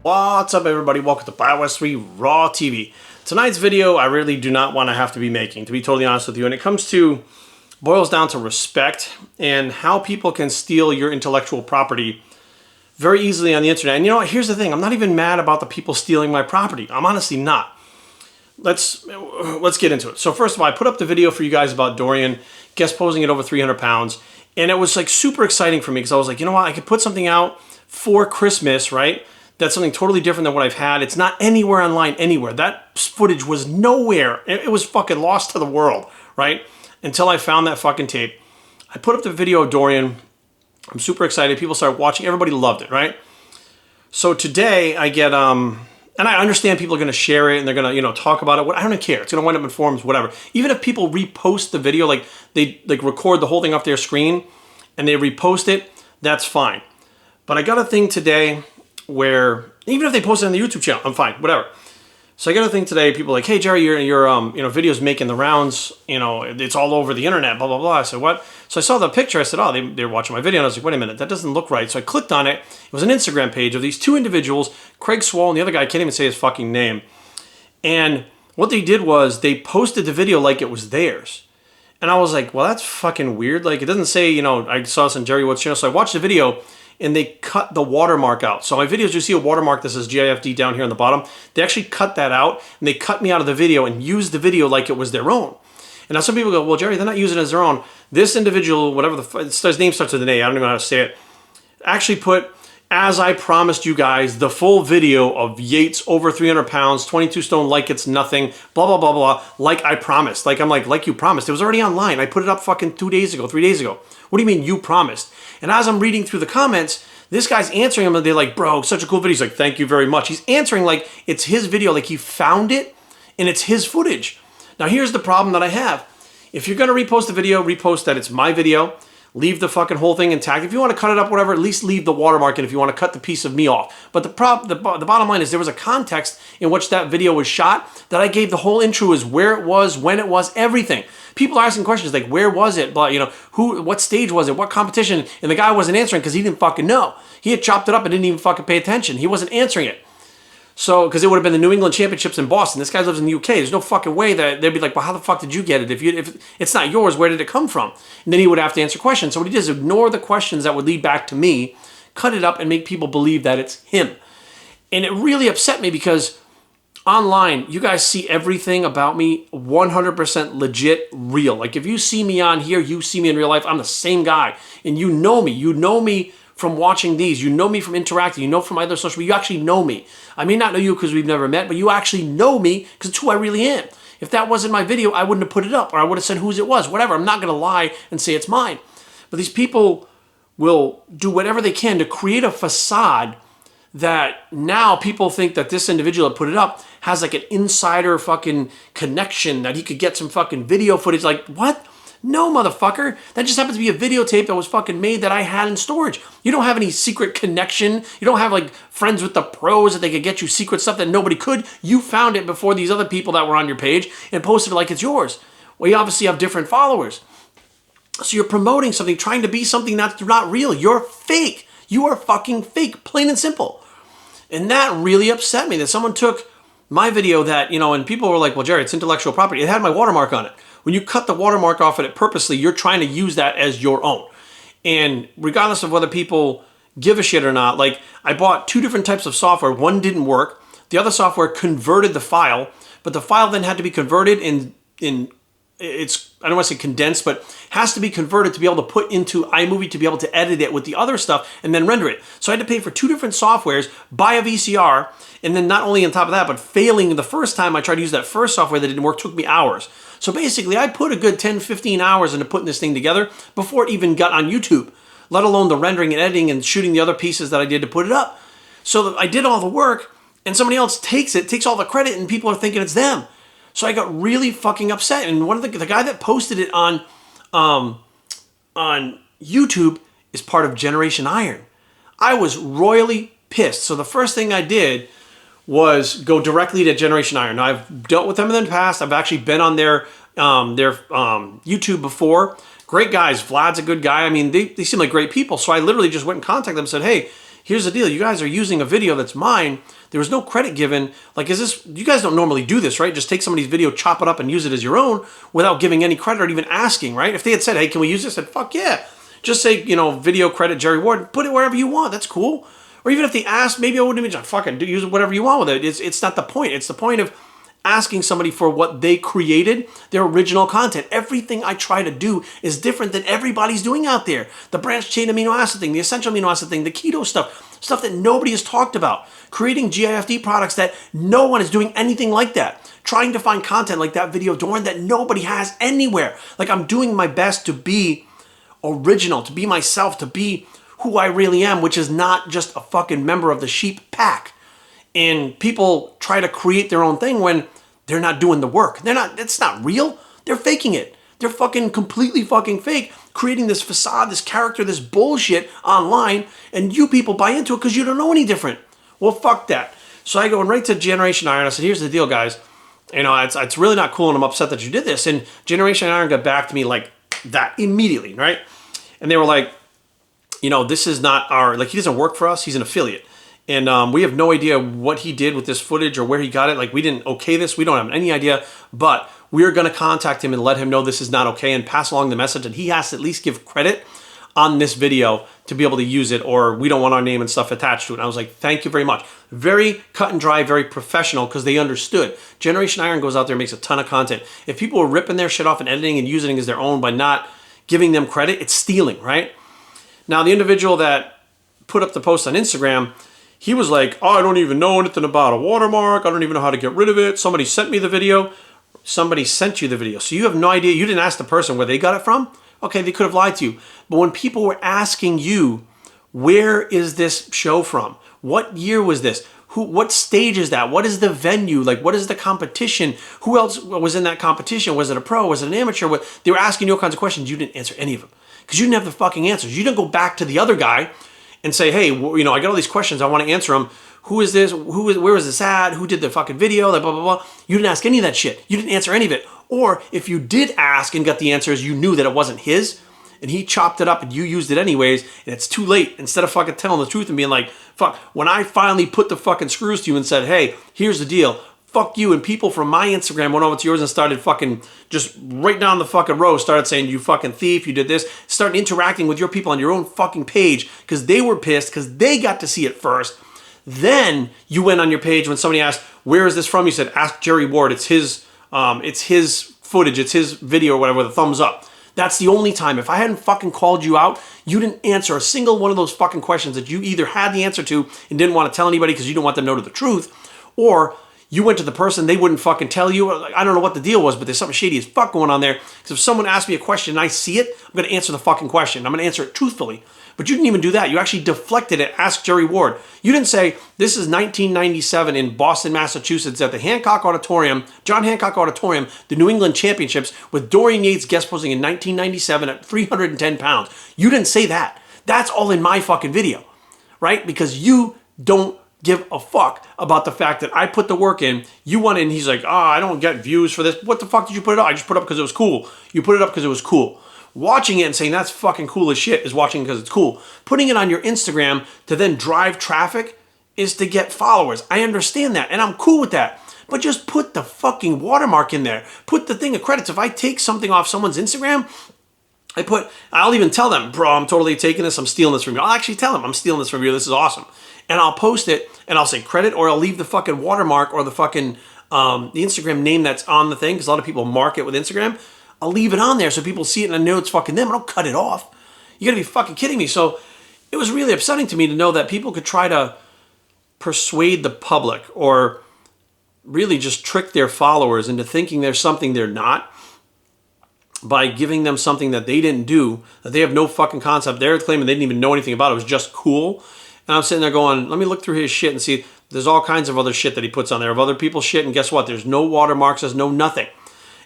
What's up, everybody? Welcome to BioWest 3 Raw TV. Tonight's video I really do not want to have to be making, to be totally honest with you. And it comes to, boils down to respect and how people can steal your intellectual property very easily on the internet. And you know what? Here's the thing. I'm not even mad about the people stealing my property. I'm honestly not. Let's get into it. So first of all, I put up the video for you guys about Dorian guest posing at over 300 pounds. And it was like super exciting for me because I was like, you know what? I could put something out for Christmas, right? That's something totally different than what I've had. It's not anywhere online, anywhere. That footage was nowhere. It was fucking lost to the world, right? Until I found that fucking tape. I put up the video of Dorian. I'm super excited. People started watching. Everybody loved it, right? So today I get, and I understand people are going to share it and they're going to, you know, talk about it. I don't care. It's going to wind up in forums, whatever. Even if people repost the video, like they record the whole thing off their screen and they repost it, that's fine. But I got a thing today where even if they post it on the YouTube channel, I'm fine, whatever. So I got a thing today. People are like, hey Jerry, your video's making the rounds. You know, it's all over the internet. Blah blah blah. I said, what? So I saw the picture. I said, oh, they're watching my video. And I was like, wait a minute, that doesn't look right. So I clicked on it. It was an Instagram page of these two individuals, Craig Swall and the other guy. I can't even say his fucking name. And what they did was they posted the video like it was theirs. And I was like, well, that's fucking weird. Like, it doesn't say, you know, I saw this on Jerry Wood's channel. So I watched the video and they cut the watermark out. So my videos, you see a watermark that says GIFD down here on the bottom. They actually cut that out and they cut me out of the video and used the video like it was their own. And now some people go, well, Jerry, they're not using it as their own. This individual, whatever his name starts with an A, I don't even know how to say it, actually put, as I promised you guys, the full video of Yates over 300 pounds, 22 stone, like it's nothing, blah, blah, blah, blah, like I promised. Like, I'm like you promised. It was already online. I put it up fucking 2 days ago, 3 days ago. What do you mean you promised? And as I'm reading through the comments, this guy's answering them and they're like, bro, such a cool video. He's like, thank you very much. He's answering like it's his video, like he found it and it's his footage. Now here's the problem that I have. If you're gonna repost the video, repost that it's my video. Leave the fucking whole thing intact. If you want to cut it up, whatever, at least leave the watermark in if you want to cut the piece of me off. But the bottom line is there was a context in which that video was shot that I gave the whole intro is where it was, when it was, everything. People are asking questions like, where was it? But, you know, what stage was it? What competition? And the guy wasn't answering because he didn't fucking know. He had chopped it up and didn't even fucking pay attention. He wasn't answering it. So, because it would have been the New England Championships in Boston. This guy lives in the UK. There's no fucking way that they'd be like, well, how the fuck did you get it? If it's not yours, where did it come from? And then he would have to answer questions. So what he did is ignore the questions that would lead back to me, cut it up, and make people believe that it's him. And it really upset me because online, you guys see everything about me 100% legit, real. Like if you see me on here, you see me in real life, I'm the same guy. And you know me. You know me from watching these. You know me from interacting. You know from my other social media. You actually know me. I may not know you because we've never met, but you actually know me because it's who I really am. If that wasn't my video, I wouldn't have put it up or I would have said whose it was, whatever. I'm not going to lie and say it's mine. But these people will do whatever they can to create a facade that now people think that this individual that put it up has like an insider fucking connection that he could get some fucking video footage. Like, what? No, motherfucker. That just happens to be a videotape that was fucking made that I had in storage. You don't have any secret connection. You don't have like friends with the pros that they could get you secret stuff that nobody could. You found it before these other people that were on your page and posted it like it's yours. Well, you obviously have different followers. So you're promoting something, trying to be something that's not real. You're fake. You are fucking fake, plain and simple. And that really upset me that someone took my video that, you know, and people were like, well, Jerry, it's intellectual property. It had my watermark on it. When you cut the watermark off of it purposely, you're trying to use that as your own. And regardless of whether people give a shit or not, like I bought 2 different types of software. One didn't work. The other software converted the file, but the file then had to be converted in it's, I don't want to say condensed, but has to be converted to be able to put into iMovie to be able to edit it with the other stuff and then render it. So I had to pay for 2 different softwares, buy a VCR, and then not only on top of that, but failing the first time I tried to use that first software that didn't work took me hours. So basically I put a good 10, 15 hours into putting this thing together before it even got on YouTube, let alone the rendering and editing and shooting the other pieces that I did to put it up. So I did all the work and somebody else takes all the credit and people are thinking it's them. So I got really fucking upset. And one of the guy that posted it on YouTube is part of Generation Iron. I was royally pissed. So the first thing I did was go directly to Generation Iron. Now I've dealt with them in the past. I've actually been on their YouTube before. Great guys. Vlad's a good guy. I mean, they seem like great people. So I literally just went and contacted them and said, hey, here's the deal. You guys are using a video that's mine. There was no credit given. Like, is this, you guys don't normally do this, right? Just take somebody's video, chop it up, and use it as your own without giving any credit or even asking, right? If they had said, hey, can we use this? I said, fuck yeah. Just say, you know, video credit Jerry Ward. Put it wherever you want. That's cool. Or even if they asked, maybe I wouldn't even fucking use whatever you want with it. It's not the point. It's the point of asking somebody for what they created, their original content. Everything I try to do is different than everybody's doing out there. The branched chain amino acid thing, the essential amino acid thing, the keto stuff that nobody has talked about. Creating GIFD products that no one is doing anything like that. Trying to find content like that video, Dorian, that nobody has anywhere. Like, I'm doing my best to be original, to be myself, to be who I really am, which is not just a fucking member of the sheep pack. And people try to create their own thing when they're not doing the work. It's not real. They're faking it. They're fucking completely fucking fake, creating this facade, this character, this bullshit online, and you people buy into it because you don't know any different. Well, fuck that. So I go right to Generation Iron. I said, here's the deal, guys. You know, it's really not cool, and I'm upset that you did this. And Generation Iron got back to me like that immediately, right? And they were like, you know, this is not our, like, he doesn't work for us. He's an affiliate. And we have no idea what he did with this footage or where he got it. Like, we didn't okay this. We don't have any idea. But we're going to contact him and let him know this is not okay and pass along the message. And he has to at least give credit on this video to be able to use it, or we don't want our name and stuff attached to it. And I was like, thank you very much. Very cut and dry, very professional, because they understood. Generation Iron goes out there and makes a ton of content. If people are ripping their shit off and editing and using it as their own by not giving them credit, it's stealing, right? Now, the individual that put up the post on Instagram, he was like, oh, I don't even know anything about a watermark. I don't even know how to get rid of it. Somebody sent me the video. Somebody sent you the video. So you have no idea. You didn't ask the person where they got it from. Okay, they could have lied to you. But when people were asking you, where is this show from? What year was this? What stage is that? What is the venue? Like, what is the competition? Who else was in that competition? Was it a pro? Was it an amateur? They were asking you all kinds of questions. You didn't answer any of them because you didn't have the fucking answers. You didn't go back to the other guy and say, hey, you know, I got all these questions. I want to answer them. Who is this? Where was this at? Who did the fucking video? Like, blah, blah, blah. You didn't ask any of that shit. You didn't answer any of it. Or if you did ask and got the answers, you knew that it wasn't his, and he chopped it up and you used it anyways, and it's too late. Instead of fucking telling the truth and being like, fuck, when I finally put the fucking screws to you and said, hey, here's the deal, fuck you, and people from my Instagram went over to yours and started fucking just right down the fucking row, started saying, you fucking thief, you did this, started interacting with your people on your own fucking page because they were pissed because they got to see it first. Then you went on your page when somebody asked, where is this from? You said, ask Jerry Ward. It's his footage. It's his video or whatever, the thumbs up. That's the only time. If I hadn't fucking called you out, you didn't answer a single one of those fucking questions that you either had the answer to and didn't want to tell anybody because you didn't want them to know the truth, or you went to the person, they wouldn't fucking tell you. I don't know what the deal was, but there's something shady as fuck going on there. Because if someone asks me a question and I see it, I'm going to answer the fucking question. I'm going to answer it truthfully. But you didn't even do that. You actually deflected it. Ask Jerry Ward. You didn't say, this is 1997 in Boston, Massachusetts at the John Hancock Auditorium, the New England Championships, with Dorian Yates guest posing in 1997 at 310 pounds. You didn't say that. That's all in my fucking video, right? Because you don't give a fuck about the fact that I put the work in. You went in, he's like, oh, I don't get views for this. What the fuck did you put it up? I just put it up because it was cool. You put it up because it was cool. Watching it and saying that's fucking cool as shit is watching because it's cool. Putting it on your Instagram to then drive traffic is to get followers. I understand that, and I'm cool with that. But just put the fucking watermark in there. Put the thing of credits. If I take something off someone's Instagram, I'll even tell them, bro, I'm totally taking this. I'm stealing this from you. I'll actually tell them, I'm stealing this from you. This is awesome. And I'll post it, and I'll say credit, or I'll leave the fucking watermark or the fucking the Instagram name that's on the thing, because a lot of people mark it with Instagram. I'll leave it on there so people see it and I know it's fucking them. I don't cut it off. You gotta be fucking kidding me. So it was really upsetting to me to know that people could try to persuade the public or really just trick their followers into thinking there's something they're not by giving them something that they didn't do, that they have no fucking concept. They're claiming they didn't even know anything about it. It was just cool. And I'm sitting there going, let me look through his shit and see. There's all kinds of other shit that he puts on there of other people's shit. And guess what? There's no watermarks. There's no nothing.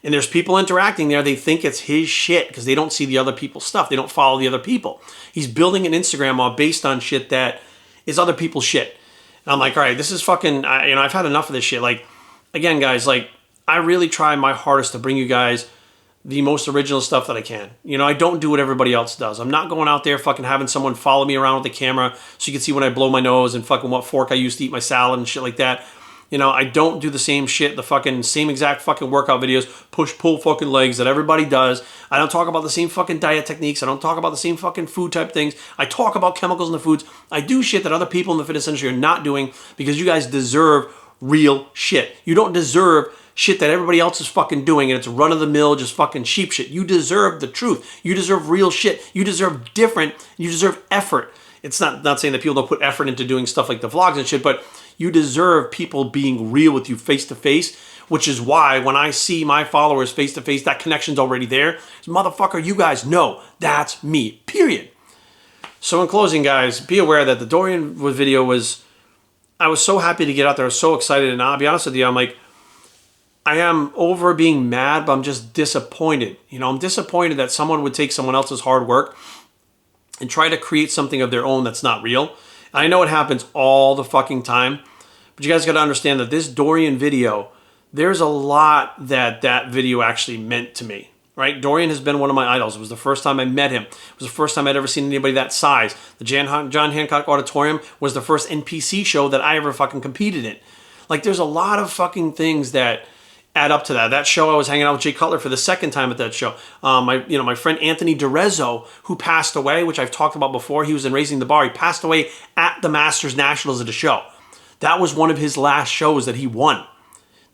And there's people interacting there. They think it's his shit because they don't see the other people's stuff. They don't follow the other people. He's building an Instagram all based on shit that is other people's shit. And I'm like, all right, this is fucking, I've had enough of this shit. Like, again, guys, like, I really try my hardest to bring you guys the most original stuff that I can. You know, I don't do what everybody else does. I'm not going out there fucking having someone follow me around with the camera so you can see when I blow my nose and fucking what fork I use to eat my salad and shit like that. You know, I don't do the same shit, the fucking same exact fucking workout videos, push, pull fucking legs that everybody does. I don't talk about the same fucking diet techniques. I don't talk about the same fucking food type things. I talk about chemicals in the foods. I do shit that other people in the fitness industry are not doing because you guys deserve real shit. You don't deserve shit that everybody else is fucking doing and it's run-of-the-mill, just fucking cheap shit. You deserve the truth. You deserve real shit. You deserve different. You deserve effort. It's not saying that people don't put effort into doing stuff like the vlogs and shit, but you deserve people being real with you face-to-face, which is why when I see my followers face-to-face, that connection's already there. Motherfucker, you guys know that's me, period. So in closing, guys, be aware that the Dorian video was, I was so happy to get out there. I was so excited, and I'll be honest with you, I'm like, I am over being mad, but I'm just disappointed. You know, I'm disappointed that someone would take someone else's hard work and try to create something of their own that's not real. I know it happens all the fucking time, but you guys got to understand that this Dorian video, there's a lot that video actually meant to me, right? Dorian has been one of my idols. It was the first time I met him. It was the first time I'd ever seen anybody that size. The John Hancock Auditorium was the first NPC show that I ever fucking competed in. Like, there's a lot of fucking things that add up to that. That show, I was hanging out with Jay Cutler for the second time at that show. My friend Anthony DeRezzo, who passed away, which I've talked about before, he was in Raising the Bar. He passed away at the Masters Nationals at a show. That was one of his last shows that he won.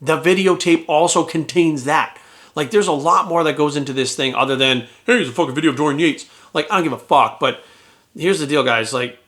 The videotape also contains that. Like, there's a lot more that goes into this thing other than, hey, here's a fucking video of Dorian Yates. Like, I don't give a fuck. But here's the deal, guys. Like,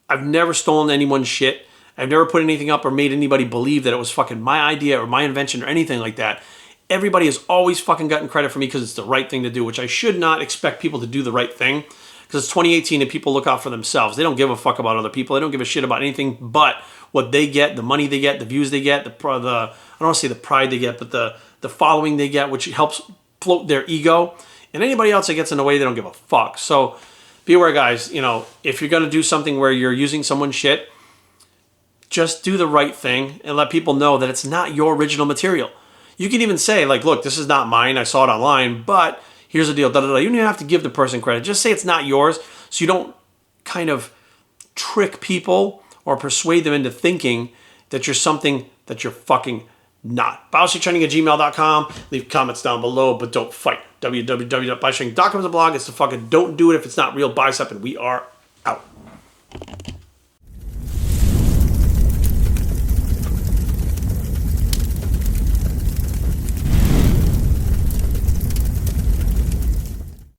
I've never stolen anyone's shit. I've never put anything up or made anybody believe that it was fucking my idea or my invention or anything like that. Everybody has always fucking gotten credit for me because it's the right thing to do, which I should not expect people to do the right thing because it's 2018 and people look out for themselves. They don't give a fuck about other people. They don't give a shit about anything but what they get, the money they get, the views they get, I don't want to say the pride they get, but the following they get, which helps float their ego. And anybody else that gets in the way, they don't give a fuck. So be aware, guys, you know, if you're going to do something where you're using someone's shit, just do the right thing and let people know that it's not your original material. You can even say, like, look, this is not mine. I saw it online, but here's the deal. Da, da, da. You don't even have to give the person credit. Just say it's not yours so you don't kind of trick people or persuade them into thinking that you're something that you're fucking not. BioShakeTraining@gmail.com. Leave comments down below, but don't fight. www.bioShakeTraining.com is a blog. It's the fucking don't do it if it's not real bicep, and we are out.